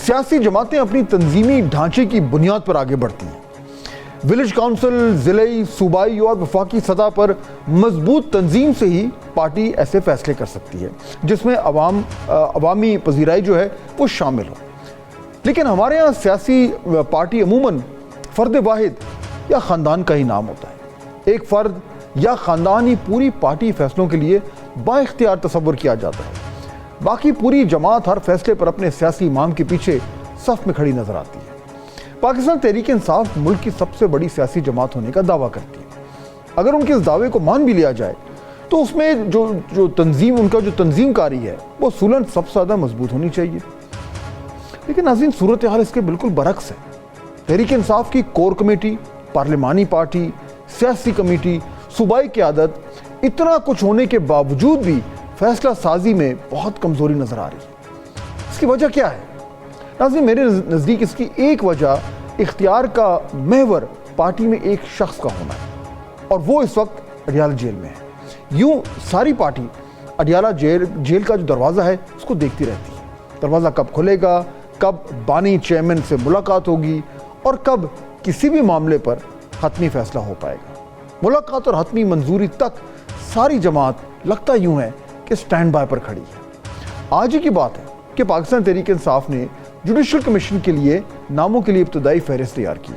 سیاسی جماعتیں اپنی تنظیمی ڈھانچے کی بنیاد پر آگے بڑھتی ہیں۔ ولیج کونسل، ضلعی، صوبائی اور وفاقی سطح پر مضبوط تنظیم سے ہی پارٹی ایسے فیصلے کر سکتی ہے جس میں عوامی پذیرائی جو ہے وہ شامل ہو۔ لیکن ہمارے ہاں سیاسی پارٹی عموماً فرد واحد یا خاندان کا ہی نام ہوتا ہے۔ ایک فرد یا خاندان ہی پوری پارٹی فیصلوں کے لیے با اختیار تصور کیا جاتا ہے، باقی پوری جماعت ہر فیصلے پر اپنے سیاسی امام کے پیچھے صف میں کھڑی نظر آتی ہے۔ پاکستان تحریک انصاف ملک کی سب سے بڑی سیاسی جماعت ہونے کا دعویٰ کرتی ہے۔ اگر ان کے اس دعوے کو مان بھی لیا جائے تو اس میں جو تنظیم، ان کا جو تنظیم کاری ہے وہ اصولاً سب سے زیادہ مضبوط ہونی چاہیے۔ لیکن ناظرین، صورتحال اس کے بالکل برعکس ہے۔ تحریک انصاف کی کور کمیٹی، پارلیمانی پارٹی، سیاسی کمیٹی، صوبائی قیادت، اتنا کچھ ہونے کے باوجود بھی فیصلہ سازی میں بہت کمزوری نظر آ رہی ہے۔ اس کی وجہ کیا ہے؟ ناظرین، میرے نزدیک اس کی ایک وجہ اختیار کا محور پارٹی میں ایک شخص کا ہونا ہے، اور وہ اس وقت اڈیالہ جیل میں ہے۔ یوں ساری پارٹی اڈیالہ جیل کا جو دروازہ ہے اس کو دیکھتی رہتی ہے۔ دروازہ کب کھلے گا، کب بانی چیئرمین سے ملاقات ہوگی، اور کب کسی بھی معاملے پر حتمی فیصلہ ہو پائے گا۔ ملاقات اور حتمی منظوری تک ساری جماعت لگتا یوں ہے کہ سٹینڈ بائی پر کھڑی ہے۔ آج ہی کی بات ہے کہ پاکستان تحریک انصاف نے جوڈیشل کمیشن کے لیے ناموں کے لیے ابتدائی فہرست تیار کی،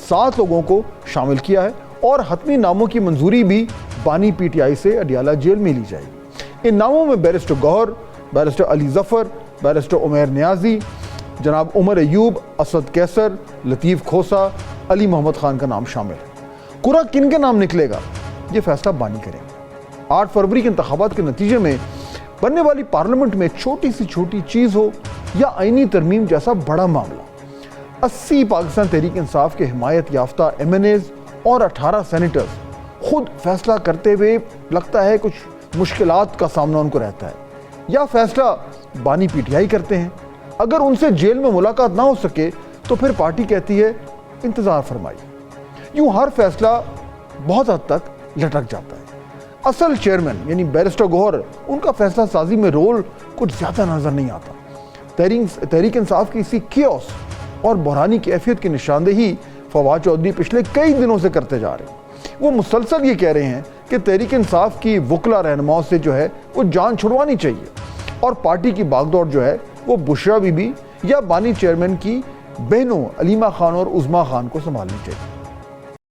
7 لوگوں کو شامل کیا ہے، اور حتمی ناموں کی منظوری بھی بانی پی ٹی آئی سے اڈیالہ جیل میں لی جائے گی۔ ان ناموں میں بیرسٹر گوہر، بیرسٹر علی ظفر، بیرسٹر عمیر نیازی، جناب عمر ایوب، اسد کیسر، لطیف کھوسا، علی محمد خان کا نام شامل ہے۔ قرعہ کن کے نام نکلے گا یہ فیصلہ بانی کریں گے۔ 8 فروری کے انتخابات کے نتیجے میں بننے والی پارلیمنٹ میں چھوٹی سی چھوٹی چیز ہو یا آئینی ترمیم جیسا بڑا معاملہ، 80 پاکستان تحریک انصاف کے حمایت یافتہ ایم این ایز اور 18 سینیٹرز خود فیصلہ کرتے ہوئے لگتا ہے کچھ مشکلات کا سامنا ان کو رہتا ہے، یا فیصلہ بانی پی ٹی آئی کرتے ہیں۔ اگر ان سے جیل میں ملاقات نہ ہو سکے تو پھر پارٹی کہتی ہے انتظار فرمائیے۔ یوں ہر فیصلہ بہت حد تک لٹک جاتا ہے۔ اصل چیئرمین یعنی بیرسٹر گوہر، ان کا فیصلہ سازی میں رول کچھ زیادہ نظر نہیں آتا۔ تحریک انصاف کی اسی کیوس اور بحرانی کیفیت کی نشاندہی فواد چودھری پچھلے کئی دنوں سے کرتے جا رہے ہیں۔ وہ مسلسل یہ کہہ رہے ہیں کہ تحریک انصاف کی وکلا رہنماؤں سے جو ہے وہ جان چھڑوانی چاہیے، اور پارٹی کی باغ دوڑ جو ہے وہ بشرا بی بی یا بانی چیئرمین کی بہنوں علیمہ خان اور عظمیٰ خان کو سنبھالنی چاہیے۔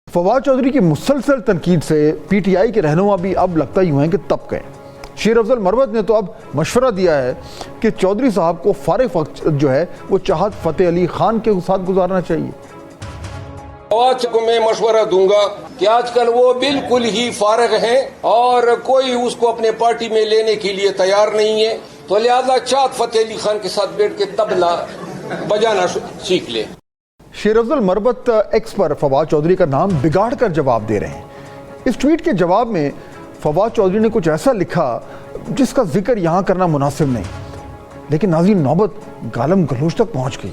فواد چودھری کی مسلسل تنقید سے پی ٹی آئی کے رہنما بھی اب لگتا یوں ہیں کہ تب گئے۔ شیر افضل مروت نے تو اب مشورہ دیا ہے کہ چودھری صاحب کو فارغ وقت جو ہے وہ چاہت فتح علی خان کے ساتھ گزارنا چاہیے۔ فواد کو میں مشورہ دوں گا کہ آج کل وہ بالکل ہی فارغ ہیں اور کوئی اس کو اپنے پارٹی میں لینے کے لیے تیار نہیں ہے، تو لہذا چاہت فتح علی خان کے ساتھ بیٹھ کے تبلا بجانا سیکھ لے۔ شیر افضل مروت ایکس پر فواد چودھری کا نام بگاڑ کر جواب دے رہے ہیں۔ اس ٹویٹ کے جواب میں فواد چودھری نے کچھ ایسا لکھا جس کا ذکر یہاں کرنا مناسب نہیں، لیکن ناظرین نوبت گالم گلوچ تک پہنچ گئی۔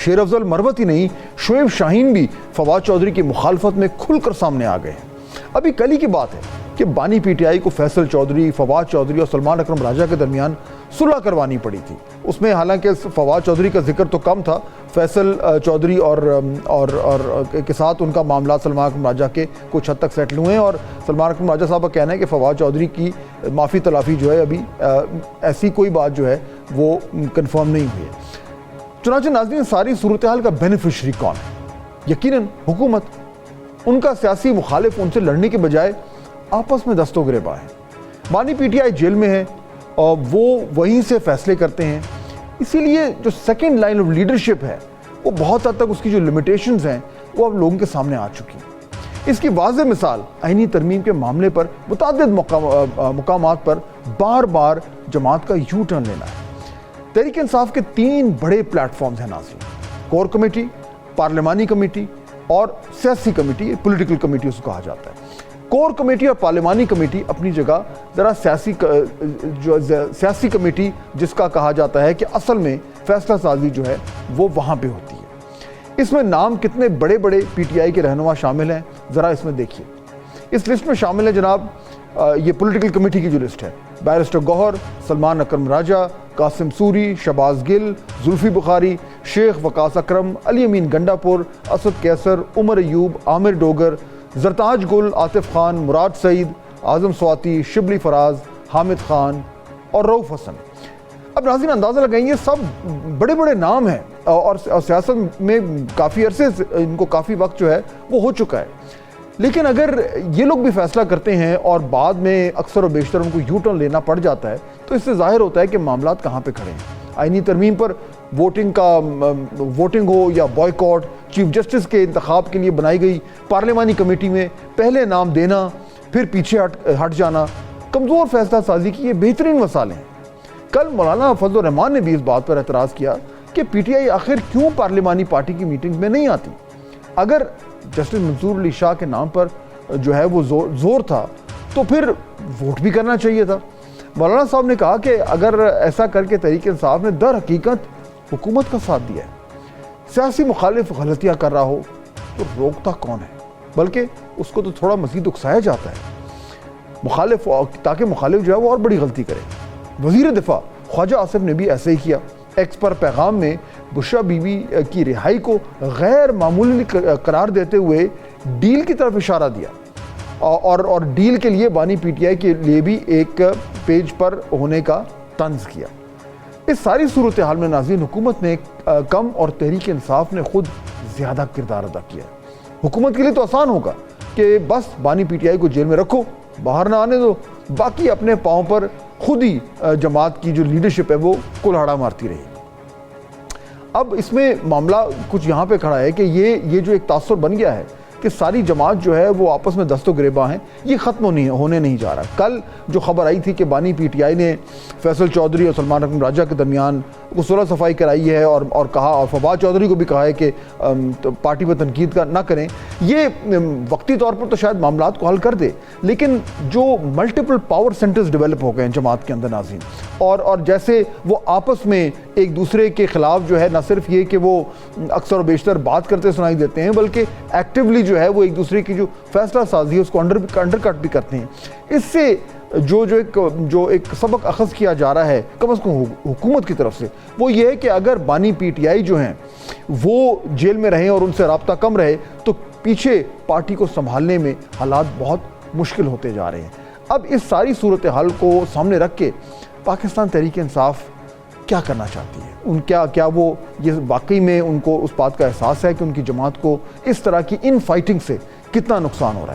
شیر افضل مروت ہی نہیں، شعیب شاہین بھی فواد چودھری کی مخالفت میں کھل کر سامنے آ گئے ہیں۔ ابھی کل ہی کی بات ہے کہ بانی پی ٹی آئی کو فیصل چودھری، فواد چودھری اور سلمان اکرم راجہ کے درمیان صلح کروانی پڑی تھی۔ اس میں حالانکہ فواد چودھری کا ذکر تو کم تھا، فیصل چودھری اور کے ساتھ ان کا معاملات سلمان اکرم راجہ کے کچھ حد تک سیٹل ہوئے ہیں، اور سلمان اکرم راجہ صاحب کا کہنا ہے کہ فواد چودھری کی معافی تلافی جو ہے ابھی ایسی کوئی بات جو ہے وہ کنفرم نہیں ہوئی ہے۔ چنانچہ ناظرین، ساری صورتحال کا بینیفیشری کون ہے؟ یقیناً حکومت۔ ان کا سیاسی مخالف ان سے لڑنے کے بجائے آپس میں دست و گریباں ہیں۔ بانی پی ٹی آئی جیل میں ہے اور وہ وہیں سے فیصلے کرتے ہیں، اسی لیے جو سیکنڈ لائن آف لیڈرشپ ہے وہ بہت حد تک اس کی جو لمیٹیشنز ہیں وہ اب لوگوں کے سامنے آ چکی ہیں۔ اس کی واضح مثال آئینی ترمیم کے معاملے پر متعدد مقامات پر بار بار جماعت کا یو ٹرن لینا ہے۔ تحریک انصاف کے 3 بڑے پلیٹ فارمز ہیں ناظرین: کور کمیٹی، پارلیمانی کمیٹی اور سیاسی کمیٹی، پولیٹیکل کمیٹی اس کو کہا جاتا ہے۔ کور کمیٹی اور پارلیمانی کمیٹی اپنی جگہ ذرا سیاسی کمیٹی جس کا کہا جاتا ہے کہ اصل میں فیصلہ سازی جو ہے وہ وہاں پہ ہوتی ہے۔ اس میں نام کتنے بڑے بڑے پی ٹی آئی کے رہنما شامل ہیں ذرا اس میں دیکھیے۔ اس لسٹ میں شامل ہے جناب یہ پولیٹیکل کمیٹی کی جو لسٹ ہے: بیرسٹر گوہر، سلمان اکرم راجہ، قاسم سوری، شہباز گل، زلفی بخاری، شیخ وقاص اکرم، علی امین گنڈاپور، اسد کیسر، عمر ایوب، عامر ڈوگر، زرتاج گل، عاطف خان، مراد سعید، اعظم سواتی، شبلی فراز، حامد خان اور رؤف حسن۔ اب ناظرین اندازہ لگائیں، یہ سب بڑے بڑے نام ہیں اور سیاست میں کافی عرصے سے ان کو کافی وقت جو ہے وہ ہو چکا ہے، لیکن اگر یہ لوگ بھی فیصلہ کرتے ہیں اور بعد میں اکثر و بیشتر ان کو یو ٹرن لینا پڑ جاتا ہے تو اس سے ظاہر ہوتا ہے کہ معاملات کہاں پہ کھڑے ہیں۔ آئینی ترمیم پر ووٹنگ ہو یا بائیکاٹ، چیف جسٹس کے انتخاب کے لیے بنائی گئی پارلیمانی کمیٹی میں پہلے نام دینا پھر پیچھے ہٹ جانا، کمزور فیصلہ سازی کی یہ بہترین مثالیں ہیں۔ کل مولانا فضل الرحمان نے بھی اس بات پر اعتراض کیا کہ پی ٹی آئی آخر کیوں پارلیمانی پارٹی کی میٹنگ میں نہیں آتی؟ اگر جسٹس منصور علی شاہ کے نام پر جو ہے وہ زور تھا تو پھر ووٹ بھی کرنا چاہیے تھا۔ مولانا صاحب نے کہا کہ اگر ایسا کر کے تحریک انصاف نے در حقیقت حکومت کا ساتھ دیا ہے، سیاسی مخالف غلطیاں کر رہا ہو تو روکتا کون ہے؟ بلکہ اس کو تو تھوڑا مزید اکسایا جاتا ہے مخالف، تاکہ مخالف جو ہے وہ اور بڑی غلطی کرے۔ وزیر دفاع خواجہ آصف نے بھی ایسے ہی کیا۔ ایکس پر پیغام میں بشرا بی بی کی رہائی کو غیر معمولی قرار دیتے ہوئے ڈیل کی طرف اشارہ دیا اور ڈیل کے لیے بانی پی ٹی آئی کے لیے بھی ایک پیج پر ہونے کا طنز کیا۔ اس ساری صورتحال میں ناظرین حکومت نے کم اور تحریک انصاف نے خود زیادہ کردار ادا کیا ہے۔ حکومت کے لیے تو آسان ہوگا کہ بس بانی پی ٹی آئی کو جیل میں رکھو، باہر نہ آنے دو، باقی اپنے پاؤں پر خود ہی جماعت کی جو لیڈرشپ ہے وہ کلہاڑا مارتی رہی۔ اب اس میں معاملہ کچھ یہاں پہ کھڑا ہے کہ یہ جو ایک تاثر بن گیا ہے کہ ساری جماعت جو ہے وہ آپس میں دست و گریباں ہیں، یہ ختم ہونے نہیں جا رہا۔ کل جو خبر آئی تھی کہ بانی پی ٹی آئی نے فیصل چودھری اور سلمان اکرم راجہ کے درمیان وہ صلح صفائی کرائی ہے اور کہا، اور فواد چودھری کو بھی کہا ہے کہ پارٹی پر تنقید کا نہ کریں، یہ وقتی طور پر تو شاید معاملات کو حل کر دے، لیکن جو ملٹیپل پاور سینٹرز ڈیولپ ہو گئے ہیں جماعت کے اندر ناظرین، اور جیسے وہ آپس میں ایک دوسرے کے خلاف جو ہے نہ صرف یہ کہ وہ اکثر و بیشتر بات کرتے سنائی دیتے ہیں، بلکہ ایکٹیولی جو ہے وہ ایک دوسرے کی جو فیصلہ سازی ہے اس کو انڈر کٹ بھی کرتے ہیں۔ اس سے جو ایک سبق اخذ کیا جا رہا ہے کم از کم حکومت کی طرف سے، وہ یہ ہے کہ اگر بانی پی ٹی آئی جو ہیں وہ جیل میں رہیں اور ان سے رابطہ کم رہے تو پیچھے پارٹی کو سنبھالنے میں حالات بہت مشکل ہوتے جا رہے ہیں۔ اب اس ساری صورتحال کو سامنے رکھ کے پاکستان تحریک انصاف کیا کرنا چاہتی ہے؟ کیا وہ یہ واقعی میں ان کو اس بات کا احساس ہے کہ ان کی جماعت کو اس طرح کی ان فائٹنگ سے کتنا نقصان ہو رہا ہے؟